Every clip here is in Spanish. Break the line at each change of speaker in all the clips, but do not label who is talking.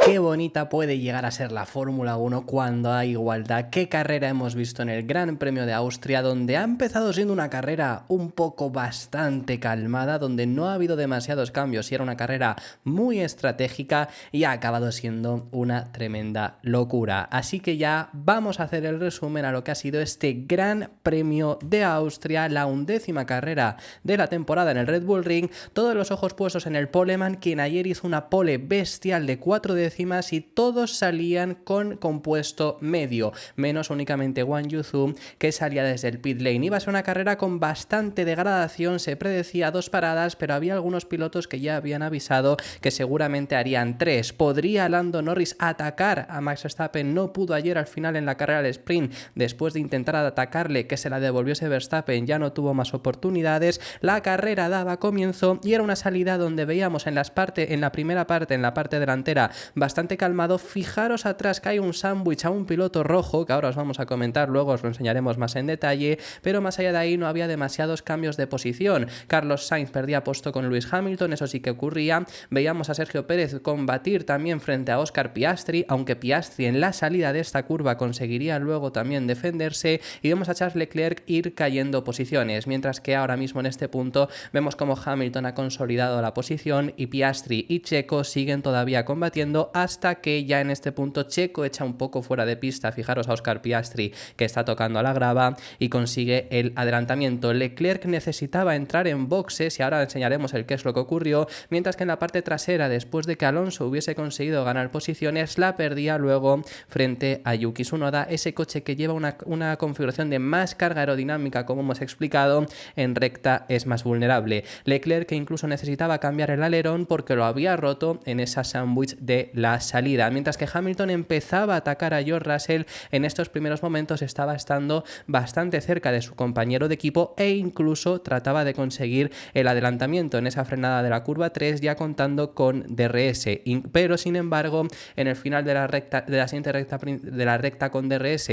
Qué bonita puede llegar a ser la Fórmula 1 cuando hay igualdad. Qué carrera hemos visto en el Gran Premio de Austria, donde ha empezado siendo una carrera un poco bastante calmada, donde no ha habido demasiados cambios y era una carrera muy estratégica y ha acabado siendo una tremenda locura. Así que ya vamos a hacer el resumen a lo que ha sido este Gran Premio de Austria, la 11ª carrera de la temporada en el Red Bull Ring. Todos los ojos puestos en el poleman, quien ayer hizo una pole bestial de 4 décimas y todos salían con compuesto medio, menos únicamente Wang Yuzu, que salía desde el pit lane. Iba a ser una carrera con bastante degradación, se predecía 2 paradas, pero había algunos pilotos que ya habían avisado que seguramente harían 3. ¿Podría Lando Norris atacar a Max Verstappen? No pudo ayer al final en la carrera del sprint, después de intentar atacarle, que se la devolviese Verstappen, ya no tuvo más oportunidades. La carrera daba comienzo y era una salida donde veíamos en la primera parte, en la parte delantera, bastante calmado. Fijaros atrás que hay un sándwich a un piloto rojo, que ahora os vamos a comentar, luego os lo enseñaremos más en detalle, pero más allá de ahí no había demasiados cambios de posición. Carlos Sainz perdía puesto con Lewis Hamilton, eso sí que ocurría. Veíamos a Sergio Pérez combatir también frente a Oscar Piastri, aunque Piastri en la salida de esta curva conseguiría luego también defenderse, y vemos a Charles Leclerc ir cayendo posiciones, mientras que ahora mismo en este punto vemos como Hamilton ha consolidado la posición y Piastri y Checo siguen todavía combatiendo, hasta que ya en este punto Checo echa un poco fuera de pista, fijaros a Oscar Piastri que está tocando a la grava, y consigue el adelantamiento. Leclerc necesitaba entrar en boxes y ahora enseñaremos el qué es lo que ocurrió, mientras que en la parte trasera, después de que Alonso hubiese conseguido ganar posiciones, la perdía luego frente a Yuki Tsunoda. Ese coche que lleva una configuración de más carga aerodinámica, como hemos explicado, en recta es más vulnerable. Leclerc, que incluso necesitaba cambiar el alerón porque lo había roto en esa sándwich de la salida, mientras que Hamilton empezaba a atacar a George Russell. En estos primeros momentos estaba estando bastante cerca de su compañero de equipo e incluso trataba de conseguir el adelantamiento en esa frenada de la curva 3, ya contando con DRS, pero sin embargo en el final de la siguiente recta con DRS,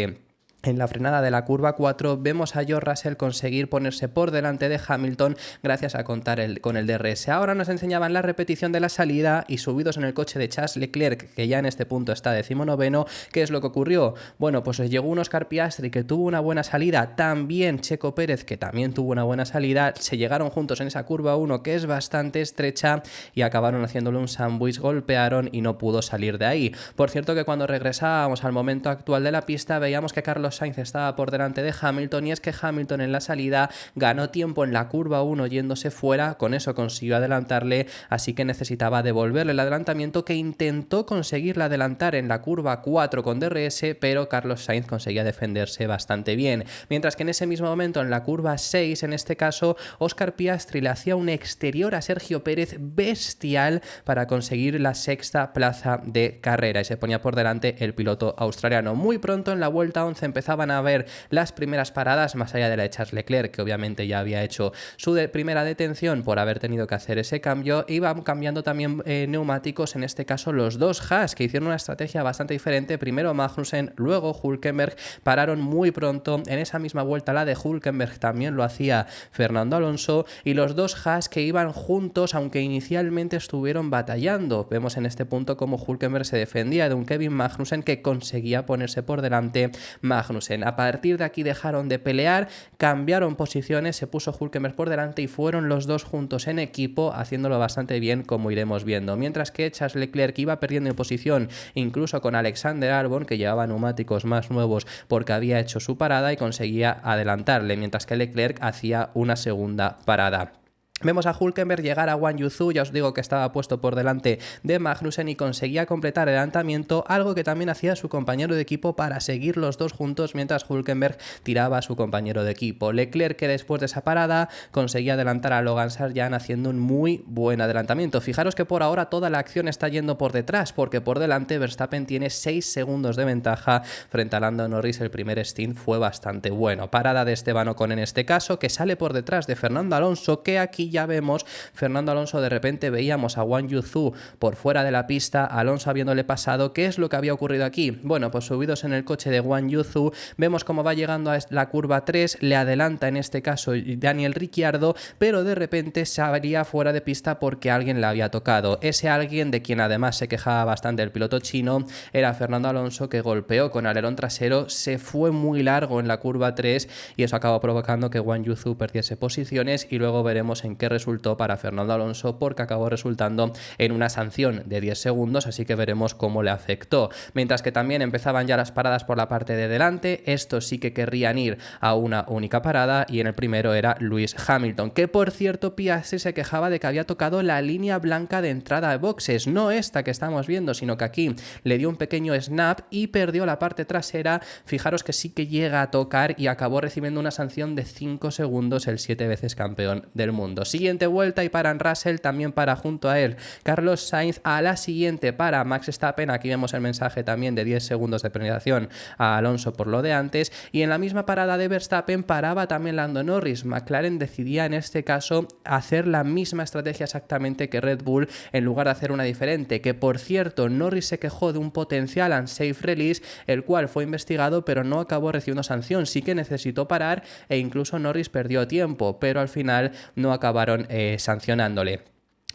en la frenada de la curva 4, vemos a George Russell conseguir ponerse por delante de Hamilton gracias a contar con el DRS. Ahora nos enseñaban la repetición de la salida y subidos en el coche de Charles Leclerc, que ya en este punto está 19º, ¿qué es lo que ocurrió? Bueno, pues llegó un Oscar Piastri que tuvo una buena salida, también Checo Pérez que también tuvo una buena salida, se llegaron juntos en esa curva 1 que es bastante estrecha y acabaron haciéndole un sándwich, golpearon y no pudo salir de ahí. Por cierto que cuando regresábamos al momento actual de la pista veíamos que Carlos Sainz estaba por delante de Hamilton, y es que Hamilton en la salida ganó tiempo en la curva 1 yéndose fuera, con eso consiguió adelantarle, así que necesitaba devolverle el adelantamiento, que intentó conseguirle adelantar en la curva 4 con DRS, pero Carlos Sainz conseguía defenderse bastante bien, mientras que en ese mismo momento en la curva 6, en este caso, Oscar Piastri le hacía un exterior a Sergio Pérez bestial para conseguir la 6ª plaza de carrera y se ponía por delante el piloto australiano. Muy pronto en la vuelta 11 empezaban a ver las primeras paradas, más allá de la de Charles Leclerc, que obviamente ya había hecho su primera detención por haber tenido que hacer ese cambio. Iban cambiando también neumáticos, en este caso los dos Haas, que hicieron una estrategia bastante diferente. Primero Magnussen, luego Hülkenberg, pararon muy pronto. En esa misma vuelta la de Hülkenberg también lo hacía Fernando Alonso, y los dos Haas que iban juntos, aunque inicialmente estuvieron batallando. Vemos en este punto cómo Hülkenberg se defendía de un Kevin Magnussen que conseguía ponerse por delante. Magnussen, a partir de aquí dejaron de pelear, cambiaron posiciones, se puso Hülkenberg por delante y fueron los dos juntos en equipo, haciéndolo bastante bien, como iremos viendo, mientras que Charles Leclerc iba perdiendo en posición incluso con Alexander Albon, que llevaba neumáticos más nuevos porque había hecho su parada y conseguía adelantarle, mientras que Leclerc hacía una segunda parada. Vemos a Hülkenberg llegar a Wang Yuzu, ya os digo que estaba puesto por delante de Magnussen y conseguía completar el adelantamiento, algo que también hacía su compañero de equipo para seguir los dos juntos mientras Hülkenberg tiraba a su compañero de equipo. Leclerc, que después de esa parada conseguía adelantar a Logan Sargeant haciendo un muy buen adelantamiento. Fijaros que por ahora toda la acción está yendo por detrás, porque por delante Verstappen tiene 6 segundos de ventaja frente a Lando Norris. El primer stint fue bastante bueno. Parada de Esteban Ocon en este caso, que sale por detrás de Fernando Alonso, que aquí aquí ya vemos Fernando Alonso, de repente veíamos a Wang Yuzu por fuera de la pista, Alonso habiéndole pasado. ¿Qué es lo que había ocurrido aquí? Bueno, pues subidos en el coche de Wang Yuzu, vemos cómo va llegando a la curva 3, le adelanta en este caso Daniel Ricciardo, pero de repente salía fuera de pista porque alguien la había tocado. Ese alguien, de quien además se quejaba bastante el piloto chino, era Fernando Alonso, que golpeó con alerón trasero, se fue muy largo en la curva 3 y eso acabó provocando que Wang Yuzu perdiese posiciones, y luego veremos en qué resultó para Fernando Alonso, porque acabó resultando en una sanción de 10 segundos, así que veremos cómo le afectó. Mientras que también empezaban ya las paradas por la parte de delante, estos sí que querrían ir a una única parada, y en el primero era Lewis Hamilton, que por cierto Piastri se quejaba de que había tocado la línea blanca de entrada de boxes, no esta que estamos viendo, sino que aquí le dio un pequeño snap y perdió la parte trasera. Fijaros que sí que llega a tocar y acabó recibiendo una sanción de 5 segundos el 7 veces campeón del mundo. Siguiente vuelta y paran Russell, también para junto a él Carlos Sainz, a la siguiente para Max Verstappen, aquí vemos el mensaje también de 10 segundos de penalización a Alonso por lo de antes, y en la misma parada de Verstappen paraba también Lando Norris. McLaren decidía en este caso hacer la misma estrategia exactamente que Red Bull, en lugar de hacer una diferente, que por cierto Norris se quejó de un potencial unsafe release, el cual fue investigado pero no acabó recibiendo sanción, sí que necesitó parar e incluso Norris perdió tiempo, pero al final no acabaron sancionándole.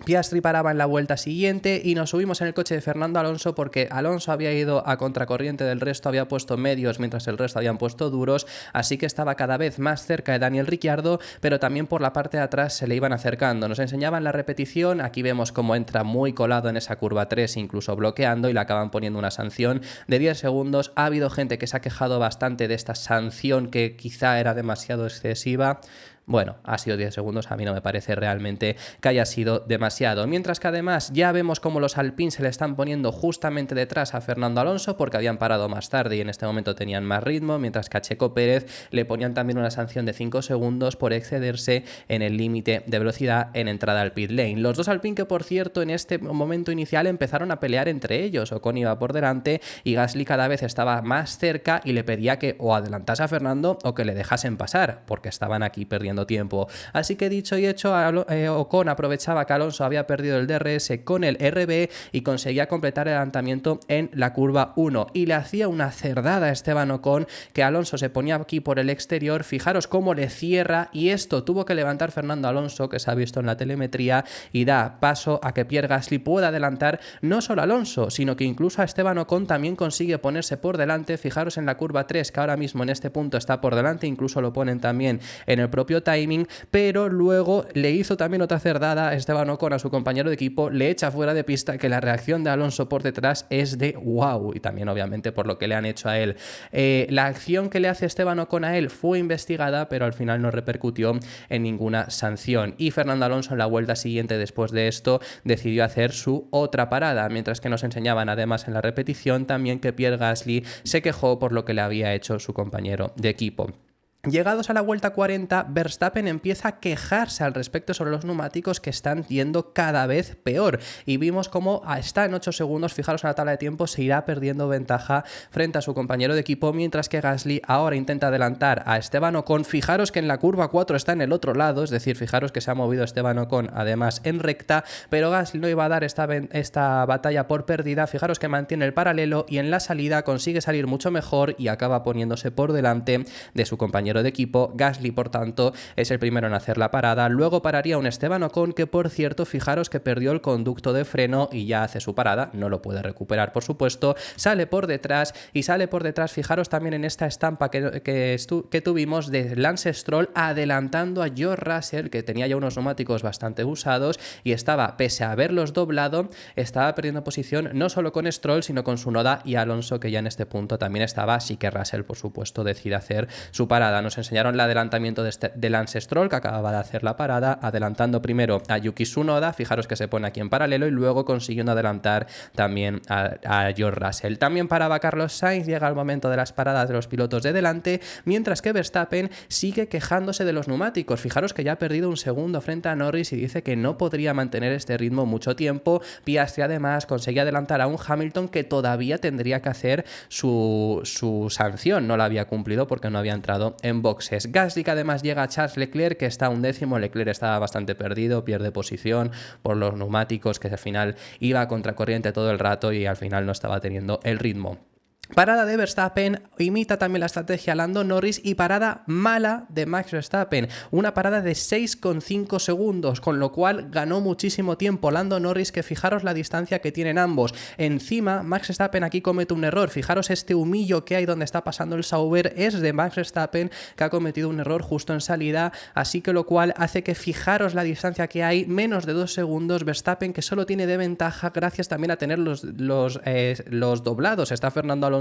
Piastri paraba en la vuelta siguiente y nos subimos en el coche de Fernando Alonso, porque Alonso había ido a contracorriente del resto, había puesto medios mientras el resto habían puesto duros, así que estaba cada vez más cerca de Daniel Ricciardo, pero también por la parte de atrás se le iban acercando. Nos enseñaban la repetición, aquí vemos cómo entra muy colado en esa curva 3, incluso bloqueando, y le acaban poniendo una sanción de 10 segundos. Ha habido gente que se ha quejado bastante de esta sanción, que quizá era demasiado excesiva. Bueno, ha sido 10 segundos, a mí no me parece realmente que haya sido demasiado. Mientras que además ya vemos cómo los Alpine se le están poniendo justamente detrás a Fernando Alonso, porque habían parado más tarde y en este momento tenían más ritmo, mientras que a Checo Pérez le ponían también una sanción de 5 segundos por excederse en el límite de velocidad en entrada al pit lane. Los dos Alpine, que por cierto en este momento inicial empezaron a pelear entre ellos, Ocon iba por delante y Gasly cada vez estaba más cerca y le pedía que o adelantase a Fernando o que le dejasen pasar, porque estaban aquí perdiendo tiempo. Así que dicho y hecho, Ocon aprovechaba que Alonso había perdido el DRS con el RB y conseguía completar el adelantamiento en la curva 1, y le hacía una cerdada a Esteban Ocon, que Alonso se ponía aquí por el exterior. Fijaros cómo le cierra, y esto tuvo que levantar Fernando Alonso, que se ha visto en la telemetría, y da paso a que Pierre Gasly pueda adelantar no solo a Alonso, sino que incluso a Esteban Ocon también consigue ponerse por delante. Fijaros en la curva 3, que ahora mismo en este punto está por delante, incluso lo ponen también en el propio timing, pero luego le hizo también otra cerdada a Esteban Ocon a su compañero de equipo, le echa fuera de pista, que la reacción de Alonso por detrás es de wow, y también obviamente por lo que le han hecho a él. La acción que le hace Esteban Ocon a él fue investigada, pero al final no repercutió en ninguna sanción, y Fernando Alonso en la vuelta siguiente después de esto decidió hacer su otra parada, mientras que nos enseñaban además en la repetición también que Pierre Gasly se quejó por lo que le había hecho su compañero de equipo. Llegados a la vuelta 40, Verstappen empieza a quejarse al respecto sobre los neumáticos, que están yendo cada vez peor, y vimos cómo está en 8 segundos, fijaros en la tabla de tiempo, se irá perdiendo ventaja frente a su compañero de equipo, mientras que Gasly ahora intenta adelantar a Esteban Ocon. Fijaros que en la curva 4 está en el otro lado, es decir, fijaros que se ha movido Esteban Ocon además en recta, pero Gasly no iba a dar esta batalla por perdida. Fijaros que mantiene el paralelo y en la salida consigue salir mucho mejor y acaba poniéndose por delante de su compañero de equipo. Gasly, por tanto, es el primero en hacer la parada. Luego pararía un Esteban Ocon, que por cierto, fijaros que perdió el conducto de freno y ya hace su parada, no lo puede recuperar por supuesto, sale por detrás, fijaros también en esta estampa que tuvimos de Lance Stroll adelantando a George Russell, que tenía ya unos neumáticos bastante usados y estaba, pese a haberlos doblado, estaba perdiendo posición no solo con Stroll, sino con Tsunoda y Alonso, que ya en este punto también estaba, así que Russell por supuesto decide hacer su parada. Nos enseñaron el adelantamiento de Lance Stroll, que acababa de hacer la parada, adelantando primero a Yuki Tsunoda, fijaros que se pone aquí en paralelo, y luego consiguiendo adelantar también a George Russell. También paraba Carlos Sainz, llega el momento de las paradas de los pilotos de delante, mientras que Verstappen sigue quejándose de los neumáticos. Fijaros que ya ha perdido un segundo frente a Norris y dice que no podría mantener este ritmo mucho tiempo. Piastri además conseguía adelantar a un Hamilton que todavía tendría que hacer su sanción, no la había cumplido porque no había entrado en en boxes. Gasly que además llega a Charles Leclerc, que está 11º, Leclerc estaba bastante perdido, pierde posición por los neumáticos, que al final iba a contracorriente todo el rato y al final no estaba teniendo el ritmo. Parada de Verstappen, imita también la estrategia Lando Norris y parada mala de Max Verstappen, una parada de 6,5 segundos, con lo cual ganó muchísimo tiempo Lando Norris, que fijaros la distancia que tienen ambos. Encima, Max Verstappen aquí comete un error, fijaros este humillo que hay donde está pasando el Sauber es de Max Verstappen, que ha cometido un error justo en salida, así que lo cual hace que fijaros la distancia que hay, menos de 2 segundos, Verstappen que solo tiene de ventaja gracias también a tener los doblados, está Fernando Alonso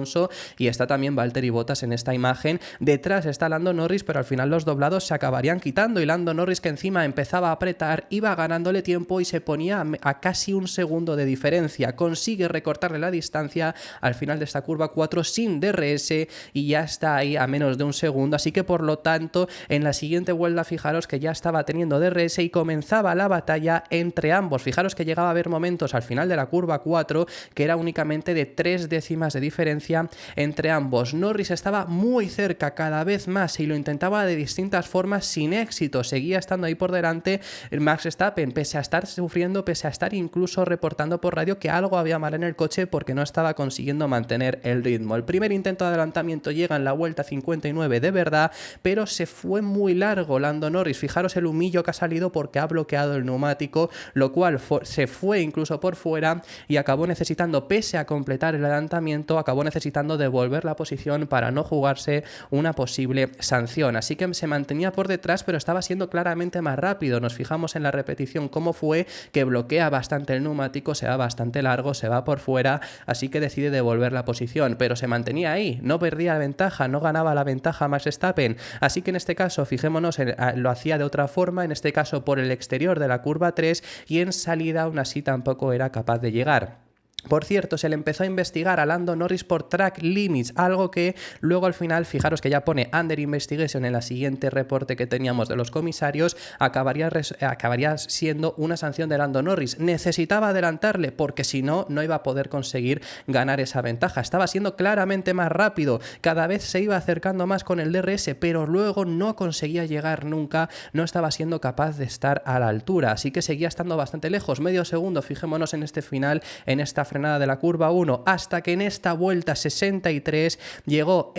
y está también Valtteri Bottas en esta imagen. Detrás está Lando Norris, pero al final los doblados se acabarían quitando y Lando Norris, que encima empezaba a apretar, iba ganándole tiempo y se ponía a casi 1 segundo de diferencia. Consigue recortarle la distancia al final de esta curva 4 sin DRS y ya está ahí a menos de 1 segundo, así que por lo tanto en la siguiente vuelta fijaros que ya estaba teniendo DRS y comenzaba la batalla entre ambos. Fijaros que llegaba a haber momentos al final de la curva 4 que era únicamente de 3 décimas de diferencia entre ambos. Norris estaba muy cerca cada vez más y lo intentaba de distintas formas sin éxito. Seguía estando ahí por delante Max Verstappen, pese a estar sufriendo, pese a estar incluso reportando por radio que algo había mal en el coche porque no estaba consiguiendo mantener el ritmo. El primer intento de adelantamiento llega en la vuelta 59 de verdad, pero se fue muy largo Lando Norris. Fijaros el humillo que ha salido porque ha bloqueado el neumático, lo cual se fue incluso por fuera y acabó necesitando, pese a completar el adelantamiento, acabó necesitando devolver la posición para no jugarse una posible sanción. Así que se mantenía por detrás, pero estaba siendo claramente más rápido. Nos fijamos en la repetición cómo fue, que bloquea bastante el neumático, se va bastante largo, se va por fuera, así que decide devolver la posición, pero se mantenía ahí, no perdía la ventaja, no ganaba la ventaja Max Verstappen. Así que en este caso, fijémonos, lo hacía de otra forma, en este caso por el exterior de la curva 3 y en salida aún así tampoco era capaz de llegar. Por cierto, se le empezó a investigar a Lando Norris por track limits, algo que luego al final, fijaros que ya pone under investigation en la siguiente reporte que teníamos de los comisarios, acabaría siendo una sanción de Lando Norris. Necesitaba adelantarle porque si no, no iba a poder conseguir ganar esa ventaja. Estaba siendo claramente más rápido, cada vez se iba acercando más con el DRS, pero luego no conseguía llegar nunca, no estaba siendo capaz de estar a la altura, así que seguía estando bastante lejos, medio segundo, fijémonos en este final, en esta frenada de la curva 1, hasta que en esta vuelta 63 llegó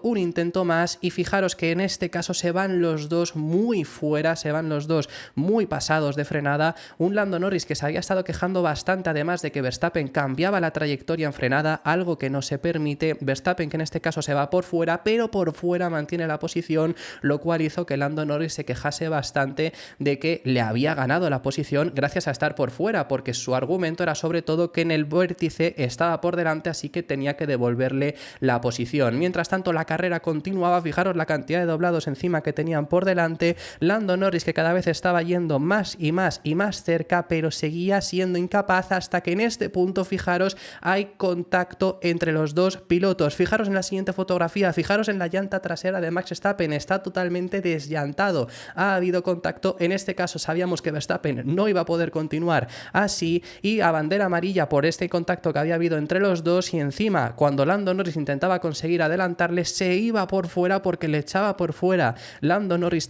un intento más y fijaros que en este caso se van los dos muy fuera, se van los dos muy pasados de frenada. Un Lando Norris que se había estado quejando bastante, además de que Verstappen cambiaba la trayectoria en frenada, algo que no se permite. Verstappen que en este caso se va por fuera, pero por fuera mantiene la posición, lo cual hizo que Lando Norris se quejase bastante de que le había ganado la posición gracias a estar por fuera, porque su argumento era sobre todo que en el vértice estaba por delante, así que tenía que devolverle la posición. Mientras tanto, la carrera continuaba, fijaros la cantidad de doblados encima que tenían por delante, Lando Norris que cada vez estaba yendo más y más y más cerca, pero seguía siendo incapaz hasta que en este punto, fijaros, hay contacto entre los dos pilotos. Fijaros en la siguiente fotografía, fijaros en la llanta trasera de Max Verstappen, está totalmente desllantado. Ha habido contacto, en este caso sabíamos que Verstappen no iba a poder continuar así y a bandera amarilla por este contacto que había habido entre los dos y encima cuando Lando Norris intentaba conseguir adelantarle se iba por fuera porque le echaba por fuera Lando Norris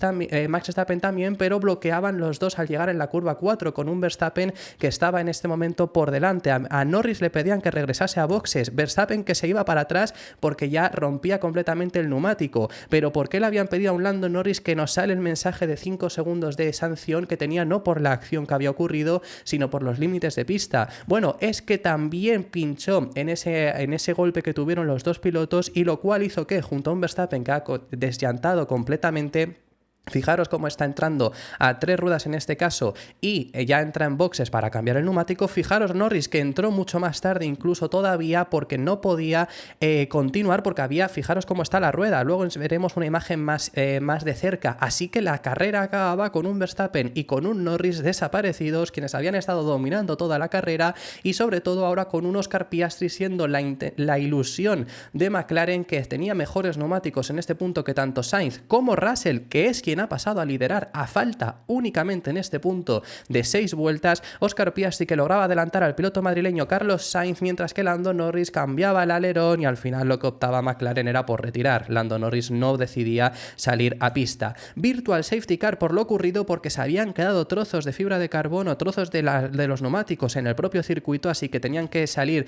Max Verstappen también, pero bloqueaban los dos al llegar en la curva 4 con un Verstappen que estaba en este momento por delante. A Norris le pedían que regresase a boxes, Verstappen que se iba para atrás porque ya rompía completamente el neumático, pero ¿por qué le habían pedido a un Lando Norris que nos sale el mensaje de 5 segundos de sanción que tenía no por la acción que había ocurrido sino por los límites de pista? Bueno, es que también pinchó en ese golpe que tuvieron los dos pilotos y lo cual hizo que junto a un Verstappen que ha desllantado completamente. Fijaros cómo está entrando a 3 ruedas en este caso y ya entra en boxes para cambiar el neumático. Fijaros Norris que entró mucho más tarde incluso todavía porque no podía continuar porque había, fijaros cómo está la rueda. Luego veremos una imagen más de cerca. Así que la carrera acababa con un Verstappen y con un Norris desaparecidos, quienes habían estado dominando toda la carrera y sobre todo ahora con un Oscar Piastri siendo la ilusión de McLaren que tenía mejores neumáticos en este punto que tanto Sainz como Russell, que es quien quien ha pasado a liderar a falta únicamente en este punto de 6 vueltas. Óscar Piastri, que lograba adelantar al piloto madrileño Carlos Sainz, mientras que Lando Norris cambiaba el alerón y al final lo que optaba McLaren era por retirar. Lando Norris no decidía salir a pista. Virtual Safety Car por lo ocurrido, porque se habían quedado trozos de fibra de carbono, trozos de los neumáticos en el propio circuito, así que tenían que salir,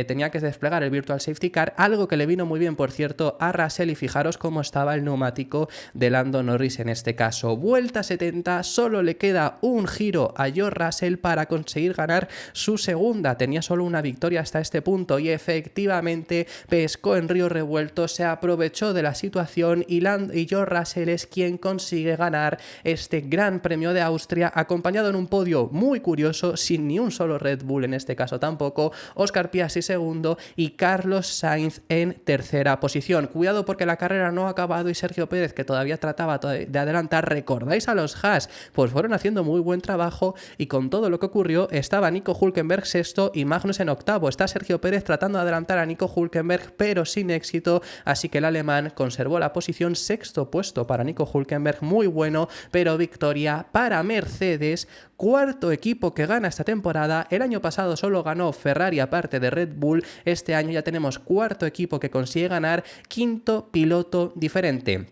tenía que desplegar el Virtual Safety Car, algo que le vino muy bien, por cierto, a Russell, y fijaros cómo estaba el neumático de Lando Norris en este caso. Vuelta 70, solo le queda un giro a George Russell para conseguir ganar su segunda. Tenía solo una victoria hasta este punto y efectivamente pescó en río revuelto, se aprovechó de la situación y George Russell es quien consigue ganar este Gran Premio de Austria, acompañado en un podio muy curioso, sin ni un solo Red Bull en este caso tampoco, Óscar Piastri segundo y Carlos Sainz en tercera posición. Cuidado, porque la carrera no ha acabado y Sergio Pérez, que todavía trataba de adelantar, ¿recordáis a los Haas? Pues fueron haciendo muy buen trabajo y con todo lo que ocurrió estaba Nico Hülkenberg sexto y Magnussen octavo. Está Sergio Pérez tratando de adelantar a Nico Hülkenberg, pero sin éxito, así que el alemán conservó la posición. Sexto puesto para Nico Hülkenberg, muy bueno, pero victoria para Mercedes, cuarto equipo que gana esta temporada. El año pasado solo ganó Ferrari aparte de Red Bull, este año ya tenemos cuarto equipo que consigue ganar, quinto piloto diferente.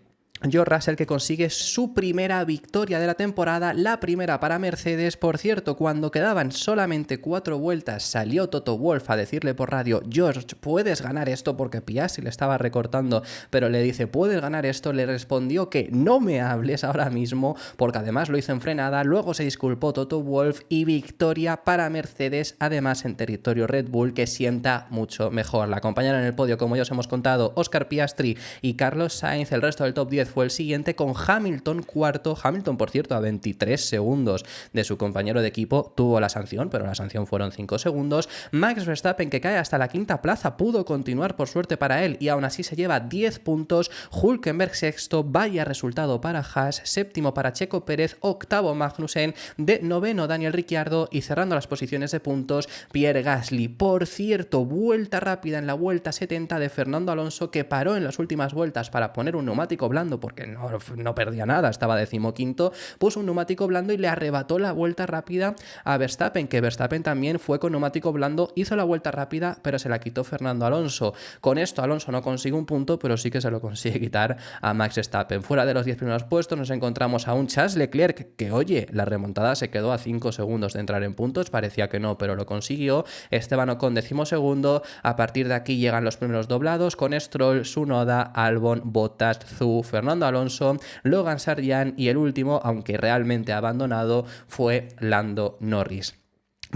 George Russell, que consigue su primera victoria de la temporada, la primera para Mercedes. Por cierto, cuando quedaban solamente 4 vueltas, salió Toto Wolff a decirle por radio: George, puedes ganar esto, porque Piastri le estaba recortando, pero le dice: puedes ganar esto. Le respondió que no me hables ahora mismo, porque además lo hizo en frenada. Luego se disculpó Toto Wolff y victoria para Mercedes, además en territorio Red Bull, que sienta mucho mejor. La acompañaron en el podio, como ya os hemos contado, Óscar Piastri y Carlos Sainz. El resto del top 10 fue el siguiente, con Hamilton cuarto. Hamilton, por cierto, a 23 segundos de su compañero de equipo, tuvo la sanción, pero la sanción fueron 5 segundos. Max Verstappen, que cae hasta la quinta plaza, pudo continuar por suerte para él y aún así se lleva 10 puntos. Hülkenberg sexto, vaya resultado para Haas. Séptimo para Checo Pérez, octavo Magnussen, noveno Daniel Ricciardo y cerrando las posiciones de puntos Pierre Gasly. Por cierto, vuelta rápida en la vuelta 70 de Fernando Alonso, que paró en las últimas vueltas para poner un neumático blando, porque no perdía nada, estaba 15º, puso un neumático blando y le arrebató la vuelta rápida a Verstappen, que Verstappen también fue con neumático blando, hizo la vuelta rápida, pero se la quitó Fernando Alonso. Con esto Alonso no consigue un punto, pero sí que se lo consigue quitar a Max Verstappen. Fuera de los 10 primeros puestos nos encontramos a un Charles Leclerc, que oye, la remontada se quedó a 5 segundos de entrar en puntos, parecía que no, pero lo consiguió. Esteban Ocon 12º, a partir de aquí llegan los primeros doblados, con Stroll, Tsunoda, Albon, Bottas, Zhou, Fernando Alonso, Logan Sargent y el último, aunque realmente abandonado, fue Lando Norris.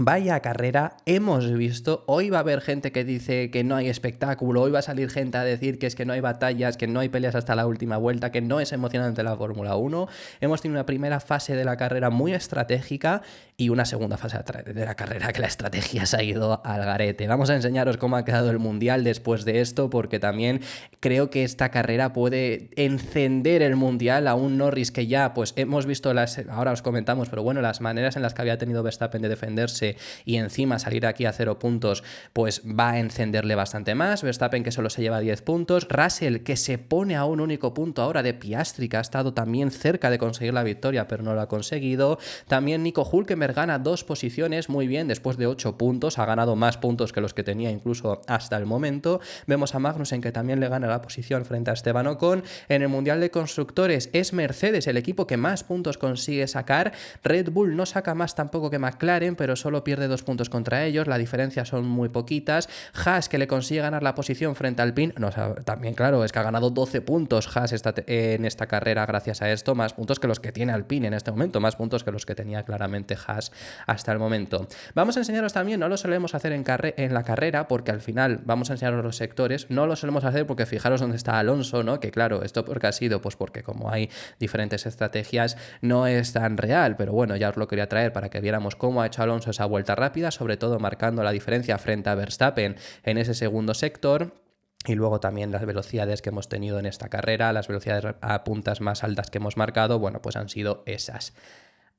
Vaya carrera hemos visto. Hoy va a haber gente que dice que no hay espectáculo, hoy va a salir gente a decir que es que no hay batallas, que no hay peleas hasta la última vuelta, que no es emocionante la Fórmula 1. Hemos tenido una primera fase de la carrera muy estratégica y una segunda fase de la carrera que la estrategia se ha ido al garete. Vamos a enseñaros cómo ha quedado el Mundial después de esto, porque también creo que esta carrera puede encender el Mundial a un Norris que ya, pues hemos visto ahora os comentamos, pero bueno, las maneras en las que había tenido Verstappen de defenderse y encima salir aquí a 0 puntos, pues va a encenderle bastante más. Verstappen, que solo se lleva 10 puntos. Russell, que se pone a un único punto ahora de Piastri, que ha estado también cerca de conseguir la victoria, pero no lo ha conseguido. También Nico Hülkenberg gana 2 posiciones, muy bien, después de 8 puntos, ha ganado más puntos que los que tenía incluso hasta el momento. Vemos a Magnussen, que también le gana la posición frente a Esteban Ocon. En el Mundial de Constructores es Mercedes el equipo que más puntos consigue sacar. Red Bull no saca más tampoco que McLaren, pero solo pierde 2 puntos contra ellos, la diferencia son muy poquitas. Haas, que le consigue ganar la posición frente al Alpine, no, o sea, también claro, es que ha ganado 12 puntos Haas en esta carrera gracias a esto, más puntos que los que tiene Alpine en este momento, más puntos que los que tenía claramente Haas hasta el momento. Vamos a enseñaros también, no lo solemos hacer en la carrera, porque al final vamos a enseñaros los sectores, no lo solemos hacer porque fijaros dónde está Alonso, ¿no? Que claro, esto porque ha sido, pues porque como hay diferentes estrategias, no es tan real, pero bueno, ya os lo quería traer para que viéramos cómo ha hecho Alonso esa vuelta rápida, sobre todo marcando la diferencia frente a Verstappen en ese segundo sector. Y luego también las velocidades que hemos tenido en esta carrera, las velocidades a puntas más altas que hemos marcado, bueno, pues han sido esas.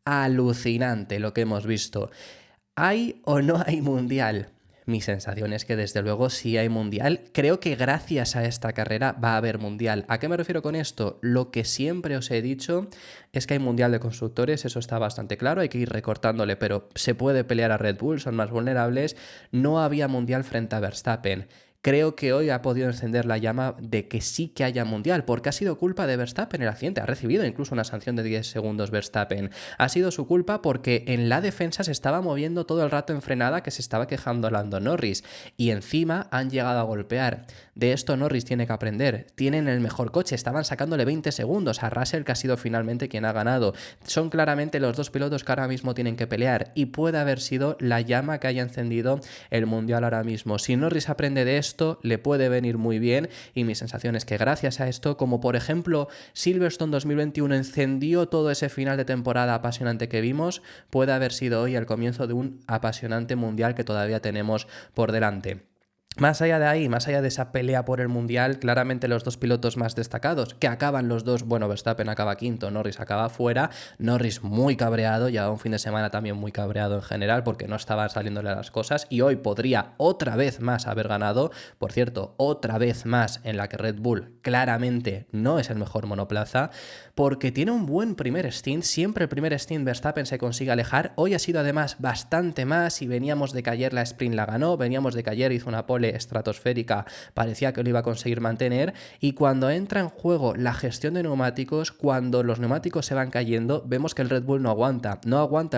Alucinante lo que hemos visto. ¿Hay o no hay mundial? mi sensación es que desde luego sí hay mundial. Creo que gracias a esta carrera va a haber mundial. ¿A qué me refiero con esto? Lo que siempre os he dicho es que hay mundial de constructores, eso está bastante claro, hay que ir recortándole, pero se puede pelear a Red Bull, son más vulnerables. No había mundial frente a Verstappen. Creo que hoy ha podido encender la llama de que sí que haya mundial, porque ha sido culpa de Verstappen el accidente. Ha recibido incluso una sanción de 10 segundos Verstappen. Ha sido su culpa porque en la defensa se estaba moviendo todo el rato en frenada, que se estaba quejando Lando Norris. Y encima han llegado a golpear. De esto Norris tiene que aprender. Tienen el mejor coche, estaban sacándole 20 segundos a Russell, que ha sido finalmente quien ha ganado. Son claramente los dos pilotos que ahora mismo tienen que pelear y puede haber sido la llama que haya encendido el mundial ahora mismo. Si Norris aprende de esto, le puede venir muy bien y mi sensación es que gracias a esto, como por ejemplo Silverstone 2021 encendió todo ese final de temporada apasionante que vimos, puede haber sido hoy el comienzo de un apasionante mundial que todavía tenemos por delante. Más allá de ahí, más allá de esa pelea por el mundial, claramente los dos pilotos más destacados, que acaban los dos, bueno, Verstappen acaba quinto, Norris acaba fuera, Norris muy cabreado, llevaba un fin de semana también muy cabreado en general porque no estaban saliéndole las cosas y hoy podría otra vez más haber ganado, por cierto, otra vez más en la que Red Bull claramente no es el mejor monoplaza, porque tiene un buen primer stint, siempre el primer stint Verstappen se consigue alejar, hoy ha sido además bastante más y veníamos de que ayer la sprint la ganó, veníamos de que ayer hizo una pole estratosférica, parecía que lo iba a conseguir mantener y cuando entra en juego la gestión de neumáticos, cuando los neumáticos se van cayendo, vemos que el Red Bull no aguanta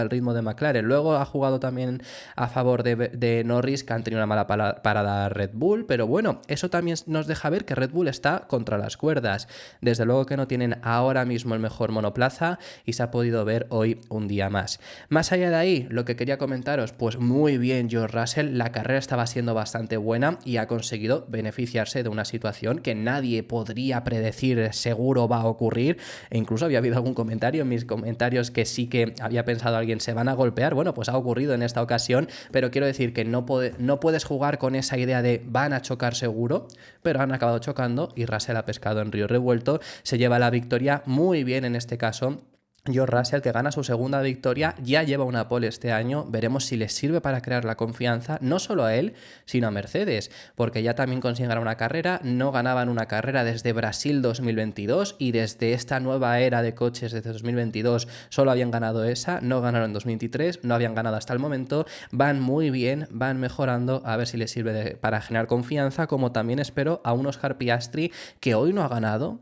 el ritmo de McLaren. Luego ha jugado también a favor de Norris, que han tenido una mala parada Red Bull, pero bueno, eso también nos deja ver que Red Bull está contra las cuerdas. Desde luego que no tienen ahora mismo el mejor monoplaza y se ha podido ver hoy un día más. Más allá de ahí, lo que quería comentaros, pues muy bien George Russell, la carrera estaba siendo bastante buena y ha conseguido beneficiarse de una situación que nadie podría predecir seguro va a ocurrir, e incluso había habido algún comentario en mis comentarios que sí que había pensado alguien se van a golpear, bueno, pues ha ocurrido en esta ocasión, pero quiero decir que no puedes jugar con esa idea de van a chocar seguro, pero han acabado chocando y Russell ha pescado en río revuelto, se lleva la victoria muy bien en este caso. George Russell, que gana su segunda victoria, ya lleva una pole este año, veremos si le sirve para crear la confianza, no solo a él, sino a Mercedes, porque ya también consiguen ganar una carrera, no ganaban una carrera desde Brasil 2022 y desde esta nueva era de coches desde 2022 solo habían ganado esa, no ganaron en 2023, no habían ganado hasta el momento, van muy bien, van mejorando, a ver si les sirve para generar confianza, como también espero a un Oscar Piastri que hoy no ha ganado,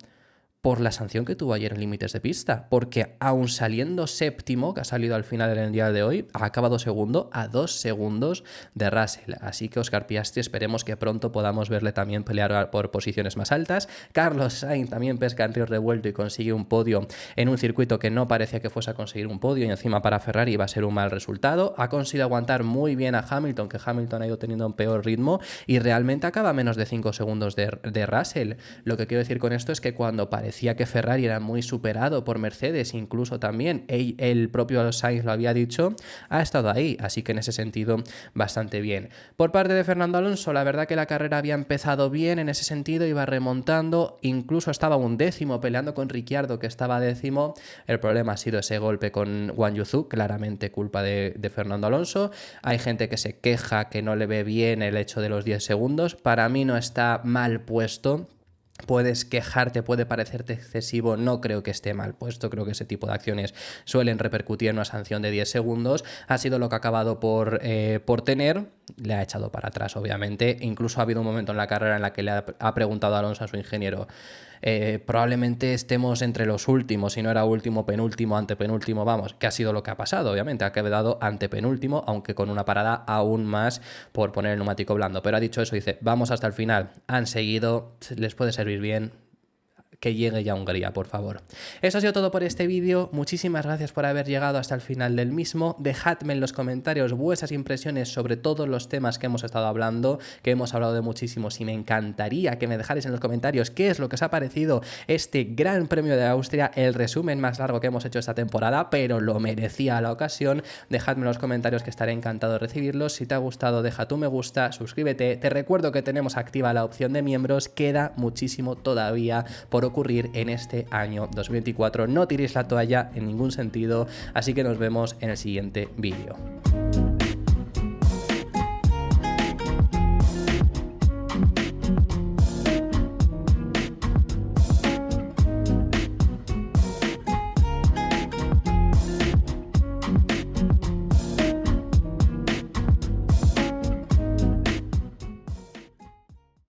por la sanción que tuvo ayer en límites de pista, porque aun saliendo séptimo, que ha salido al final en el día de hoy, ha acabado segundo a 2 segundos de Russell, así que Oscar Piastri esperemos que pronto podamos verle también pelear por posiciones más altas. Carlos Sainz también pesca en río revuelto y consigue un podio en un circuito que no parecía que fuese a conseguir un podio y encima para Ferrari iba a ser un mal resultado, ha conseguido aguantar muy bien a Hamilton, que Hamilton ha ido teniendo un peor ritmo y realmente acaba a menos de 5 segundos de Russell. Lo que quiero decir con esto es que cuando parecía que Ferrari era muy superado por Mercedes, incluso también el propio Sainz lo había dicho, ha estado ahí, así que en ese sentido bastante bien. Por parte de Fernando Alonso, la verdad que la carrera había empezado bien en ese sentido, iba remontando, incluso estaba un décimo peleando con Ricciardo, que estaba décimo. El problema ha sido ese golpe con Guan Yu Zhou, claramente culpa de Fernando Alonso. Hay gente que se queja que no le ve bien el hecho de los 10 segundos, para mí no está mal puesto. Puedes quejarte, puede parecerte excesivo, no creo que esté mal puesto, creo que ese tipo de acciones suelen repercutir en una sanción de 10 segundos, ha sido lo que ha acabado por tener, le ha echado para atrás obviamente, incluso ha habido un momento en la carrera en la que le ha preguntado a Alonso, a su ingeniero, probablemente estemos entre los últimos, si no era último, penúltimo, antepenúltimo, vamos, que ha sido lo que ha pasado, obviamente, ha quedado antepenúltimo, aunque con una parada aún más por poner el neumático blando, pero ha dicho eso, dice, vamos hasta el final, han seguido, les puede servir bien, que llegue ya a Hungría, por favor. Eso ha sido todo por este vídeo, muchísimas gracias por haber llegado hasta el final del mismo, dejadme en los comentarios vuestras impresiones sobre todos los temas que hemos estado hablando, que hemos hablado de muchísimos y me encantaría que me dejarais en los comentarios qué es lo que os ha parecido este Gran Premio de Austria, el resumen más largo que hemos hecho esta temporada, pero lo merecía la ocasión, dejadme en los comentarios que estaré encantado de recibirlos, si te ha gustado deja tu me gusta, suscríbete, te recuerdo que tenemos activa la opción de miembros, queda muchísimo todavía por ocurrir en este año 2024. No tiréis la toalla en ningún sentido, así que nos vemos en el siguiente vídeo.